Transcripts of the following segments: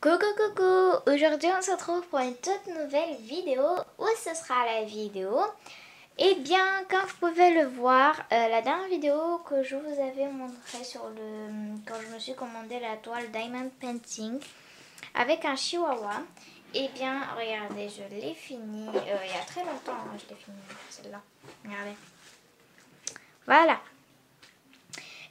Coucou coucou, aujourd'hui on se retrouve pour une toute nouvelle vidéo. Où ce sera la vidéo? Eh bien, comme vous pouvez le voir, la dernière vidéo que je vous avais montré quand je me suis commandé la toile Diamond Painting avec un chihuahua, eh bien regardez, je l'ai fini il y a très longtemps, hein, je l'ai fini celle-là, regardez, voilà.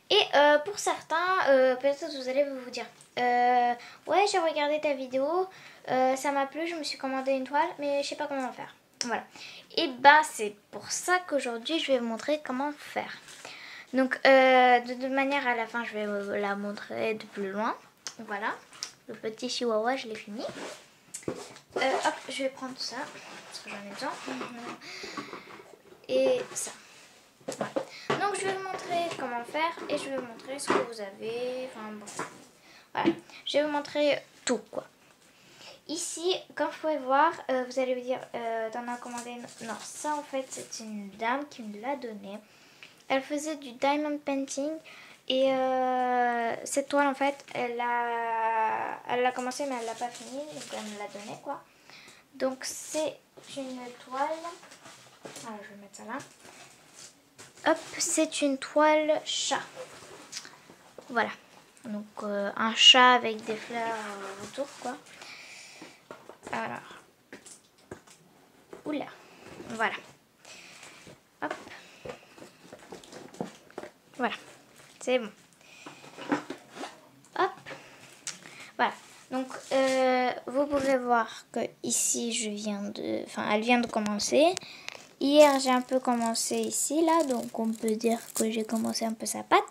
Et pour certains, peut-être vous allez vous dire ouais, j'ai regardé ta vidéo, ça m'a plu, je me suis commandé une toile, mais je sais pas comment faire. Voilà. Et bah c'est pour ça qu'aujourd'hui je vais vous montrer comment faire. Donc de toute manière à la fin je vais vous la montrer de plus loin. Voilà. Le petit chihuahua, je l'ai fini. Hop, je vais prendre ça parce que j'en ai besoin. Et ça. Voilà. Donc je vais vous montrer comment faire et je vais vous montrer ce que vous avez. Enfin bon. Voilà. Je vais vous montrer tout quoi. Ici, comme vous pouvez voir, vous allez vous dire, t'en as commandé une... Non, ça en fait c'est une dame qui me l'a donné. Elle faisait du diamond painting et cette toile en fait, elle l'a commencé mais elle l'a pas fini, donc elle me l'a donné quoi. Donc c'est une toile. Alors je vais mettre ça là. Hop, c'est une toile chat. Voilà. Donc un chat avec des fleurs autour quoi. Alors. Oula. Voilà. Hop. Voilà. C'est bon. Hop. Voilà. Donc vous pouvez voir que ici elle vient de commencer. Hier j'ai un peu commencé ici là, donc on peut dire que j'ai commencé un peu sa patte.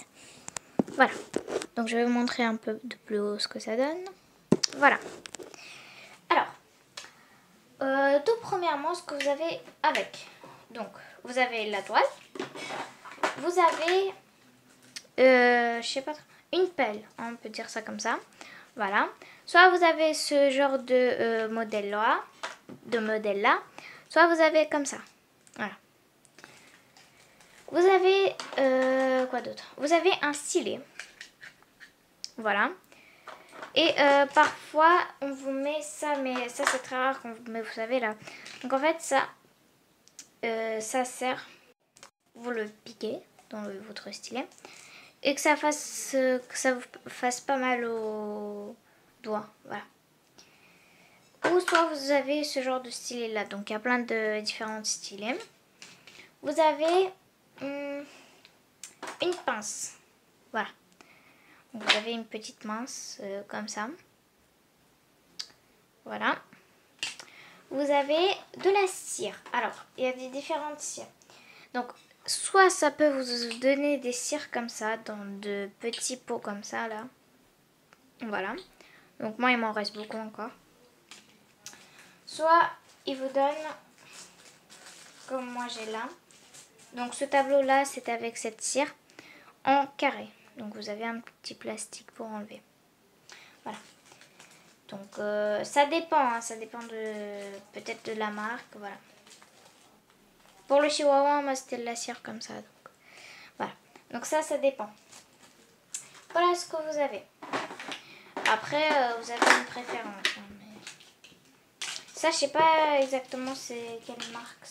Voilà. Donc je vais vous montrer un peu de plus haut ce que ça donne. Voilà. Alors, tout premièrement ce que vous avez avec. Donc vous avez la toile. Vous avez, je sais pas, une pelle, on peut dire ça comme ça. Voilà. Soit vous avez ce genre de modèle là, soit vous avez comme ça. Voilà. Vous avez quoi d'autre? Vous avez un stylet. Voilà. Et parfois on vous met ça, mais ça c'est très rare qu'on vous met, vous savez là. Donc en fait ça sert, vous le piquez dans votre stylet et que ça vous fasse pas mal aux doigts. Voilà. Ou soit vous avez ce genre de stylet là. Donc il y a plein de différents stylets. Vous avez une pince. Voilà. Donc, vous avez une petite pince comme ça. Voilà. Vous avez de la cire. Alors, il y a des différentes cires. Donc, soit ça peut vous donner des cires comme ça, dans de petits pots comme ça, là. Voilà. Donc, moi, il m'en reste beaucoup encore. Soit, il vous donne, comme moi j'ai là. Donc, ce tableau-là, c'est avec cette cire en carré. Donc, vous avez un petit plastique pour enlever. Voilà. Donc ça dépend, hein, ça dépend peut-être de la marque, voilà. Pour le chihuahua, moi c'était de la cire comme ça, donc voilà. Donc ça dépend. Voilà ce que vous avez. Après, vous avez une préférence. Hein, mais... Ça, je sais pas exactement c'est quelle marque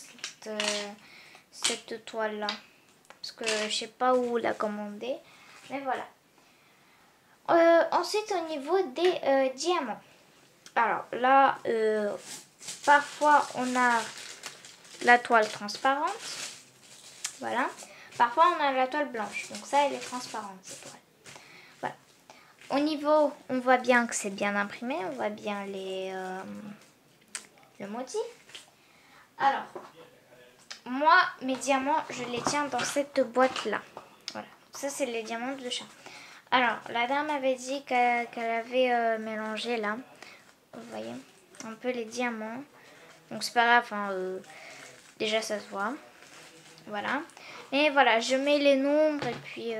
cette toile-là. Parce que je sais pas où la commander. Mais voilà. Ensuite, au niveau des diamants. Alors là, parfois on a la toile transparente. Voilà. Parfois on a la toile blanche. Donc ça, elle est transparente, cette toile. Voilà. Au niveau, on voit bien que c'est bien imprimé. On voit bien le motif. Alors, moi, mes diamants, je les tiens dans cette boîte-là. Voilà. Ça, c'est les diamants de chat. Alors, la dame avait dit qu'elle avait mélangé là. Vous voyez, un peu les diamants. Donc c'est pas grave, hein, déjà ça se voit. Voilà. Et voilà, je mets les nombres et puis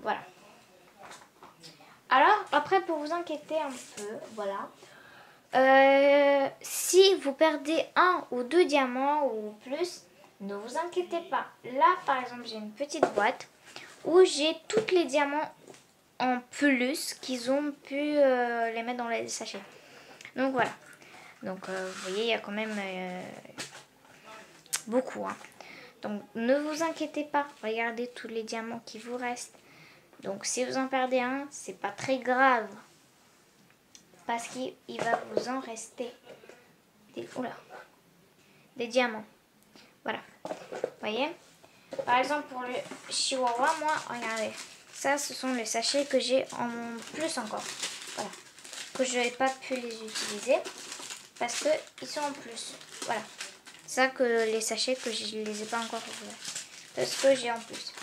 voilà. Alors, après pour vous inquiéter un peu, voilà. Si vous perdez un ou deux diamants ou plus, ne vous inquiétez pas. Là par exemple j'ai une petite boîte où j'ai tous les diamants en plus qu'ils ont pu les mettre dans les sachets. Donc voilà. Donc vous voyez, il y a quand même beaucoup. Hein. Donc ne vous inquiétez pas, regardez tous les diamants qui vous restent. Donc si vous en perdez un, c'est pas très grave. Parce qu'il va vous en rester des diamants. Voilà. Vous voyez? Par exemple pour le chihuahua, moi, regardez. Ça, ce sont les sachets que j'ai en plus encore. Voilà. Que je n'ai pas pu les utiliser. Parce qu'ils sont en plus. Voilà. Ça que les sachets que je ne les ai pas encore ouverts. Parce que j'ai en plus.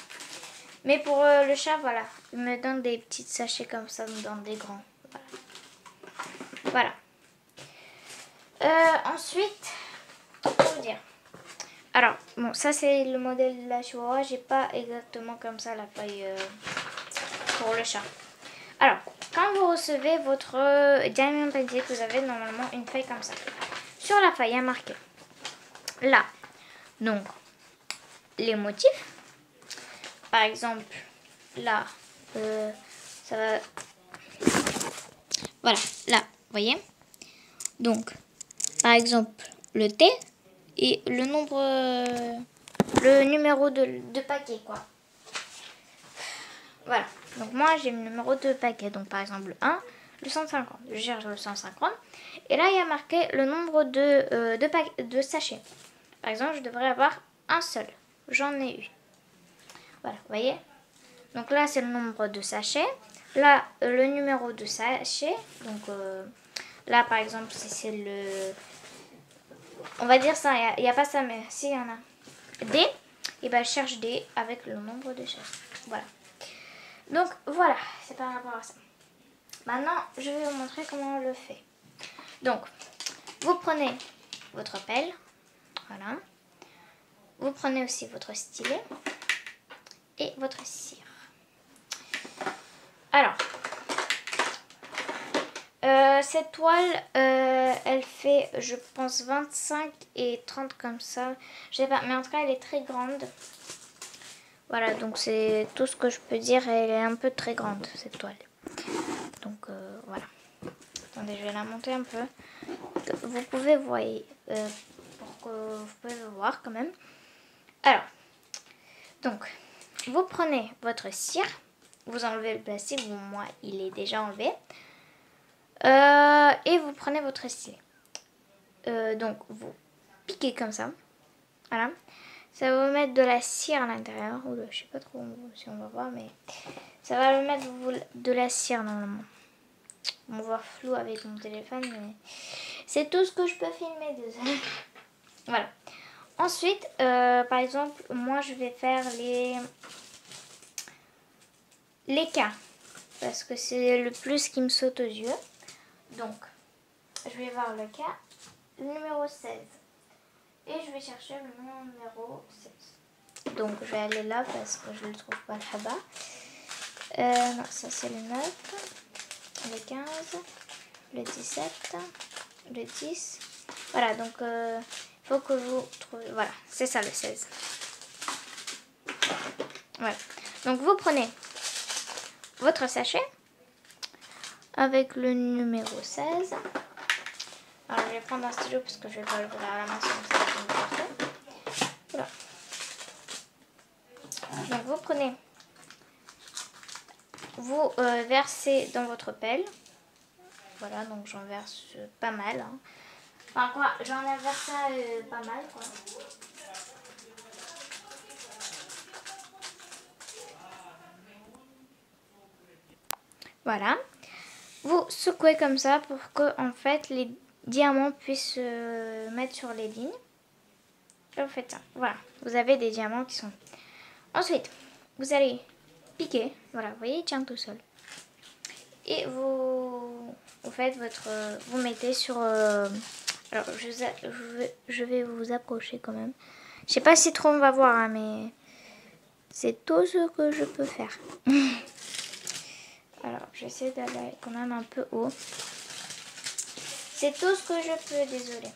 Mais pour le chat, voilà. Il me donne des petits sachets comme ça dans des grands. Voilà. Ensuite, pour vous dire. Alors, bon, ça c'est le modèle de la chihuahua. J'ai pas exactement comme ça la feuille pour le chat. Alors, quand vous recevez votre diamant painted, vous avez normalement une feuille comme ça. Sur la feuille, il y a marqué là, donc, les motifs. Par exemple, là, ça va... Voilà, là, vous voyez. Donc, par exemple, le T et le nombre, le numéro de paquet, quoi. Voilà. Donc, moi, j'ai le numéro de paquet. Donc, par exemple, le 1, le 150. Je cherche le 150. Et là, il y a marqué le nombre de sachets. Par exemple, je devrais avoir un seul. J'en ai eu. Voilà, vous voyez. Donc là, c'est le nombre de sachets. Là, le numéro de sachet. Donc là, par exemple, si c'est le... On va dire ça, il n'y a pas ça, mais s'il y en a D, et ben je cherche D avec le nombre de sachets. Voilà. Donc voilà, c'est par rapport à ça. Maintenant, je vais vous montrer comment on le fait. Donc, vous prenez votre pelle. Voilà. Vous prenez aussi votre stylet et votre cire. Alors, cette toile, elle fait, je pense, 25 et 30 comme ça. Je sais pas, mais en tout cas, elle est très grande. Voilà, donc c'est tout ce que je peux dire. Elle est un peu très grande, cette toile. Donc, voilà. Attendez, je vais la monter un peu. Vous pouvez voir, pour que vous pouvez le voir quand même. Alors, donc, vous prenez votre cire. Vous enlevez le plastique. Bon, moi, il est déjà enlevé. Et vous prenez votre stylet. Donc, vous piquez comme ça. Voilà. Ça va vous mettre de la cire à l'intérieur. Je sais pas trop si on va voir, mais ça va vous mettre de la cire normalement. On va voir flou avec mon téléphone, mais c'est tout ce que je peux filmer, désolé. Voilà. Ensuite, par exemple, moi je vais faire les cas. Parce que c'est le plus qui me saute aux yeux. Donc, je vais voir le cas numéro 16. Et je vais chercher le numéro 16. Donc, je vais aller là parce que je ne le trouve pas là-bas. Non, ça c'est le 9, le 15, le 17, le 10. Voilà, donc il faut que vous trouviez... Voilà, c'est ça le 16. Voilà. Donc, vous prenez votre sachet avec le numéro 16. Alors, je vais prendre un stylo parce que je vais pas le voir à la main, sinon ça va tomber partout. Voilà. Donc, vous prenez, vous versez dans votre pelle. Voilà, donc j'en verse pas mal. Hein. Enfin, quoi, j'en ai versé pas mal, quoi. Voilà. Vous secouez comme ça pour que, en fait, les diamants puissent se mettre sur les lignes. Et vous faites ça. Voilà. Vous avez des diamants qui sont... Ensuite, vous allez piquer. Voilà, vous voyez, il tient tout seul. Et vous faites votre... Vous mettez sur... alors, je vais vous approcher quand même. Je sais pas si trop on va voir, hein, mais c'est tout ce que je peux faire. Alors, j'essaie d'aller quand même un peu haut. C'est tout ce que je peux, désolé.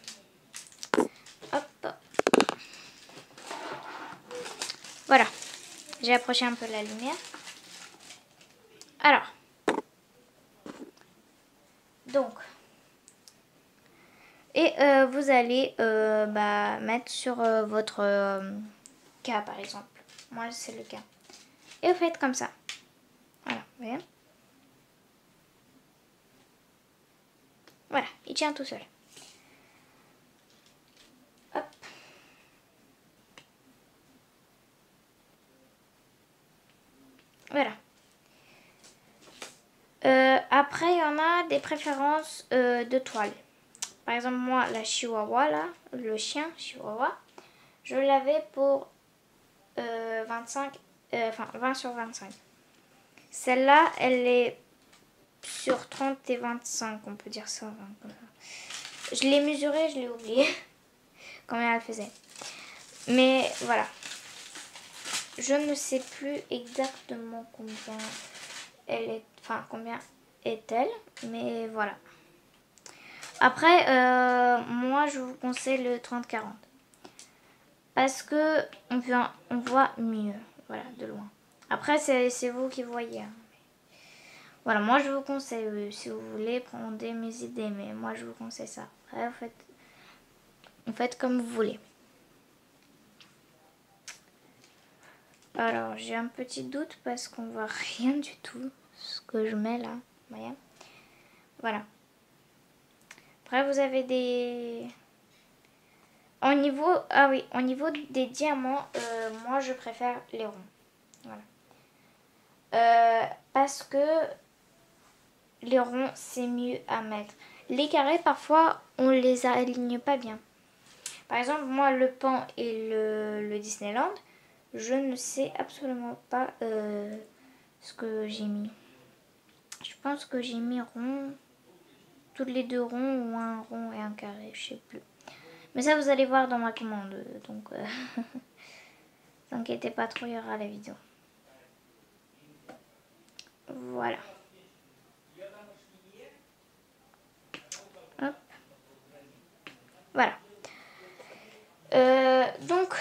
Hop. Voilà. J'ai approché un peu la lumière. Alors, donc, et vous allez mettre sur votre cas, par exemple. Moi, c'est le cas. Et vous faites comme ça. Voilà, vous voyez? Voilà, il tient tout seul. Hop. Voilà. Après, il y en a des préférences de toile. Par exemple, moi, la chihuahua, là, le chien chihuahua, je l'avais pour 20 sur 25. Celle-là, elle est sur 30 et 25, on peut dire ça. Je l'ai mesurée, je l'ai oublié combien elle faisait. Mais voilà. Je ne sais plus exactement combien elle est, combien est-elle, mais voilà. Après, moi, je vous conseille le 30-40. Parce que on voit mieux, voilà, de loin. Après, c'est vous qui voyez. Hein. Voilà, moi, je vous conseille, si vous voulez, prendre mes idées. Mais moi, je vous conseille ça. Après, vous faites comme vous voulez. Alors, j'ai un petit doute parce qu'on voit rien du tout. Ce que je mets là, vous voyez. Voilà. Après, vous avez des... Au niveau des diamants, moi je préfère les ronds. Voilà. Parce que les ronds, c'est mieux à mettre. Les carrés, parfois, on les aligne pas bien. Par exemple, moi, le Pan et le Disneyland, je ne sais absolument pas ce que j'ai mis. Je pense que j'ai mis rond, toutes les deux ronds ou un rond et un carré, je sais plus. Mais ça, vous allez voir dans ma commande, donc t'inquiétez pas trop, il y aura la vidéo. Voilà. Hop. Voilà. Donc,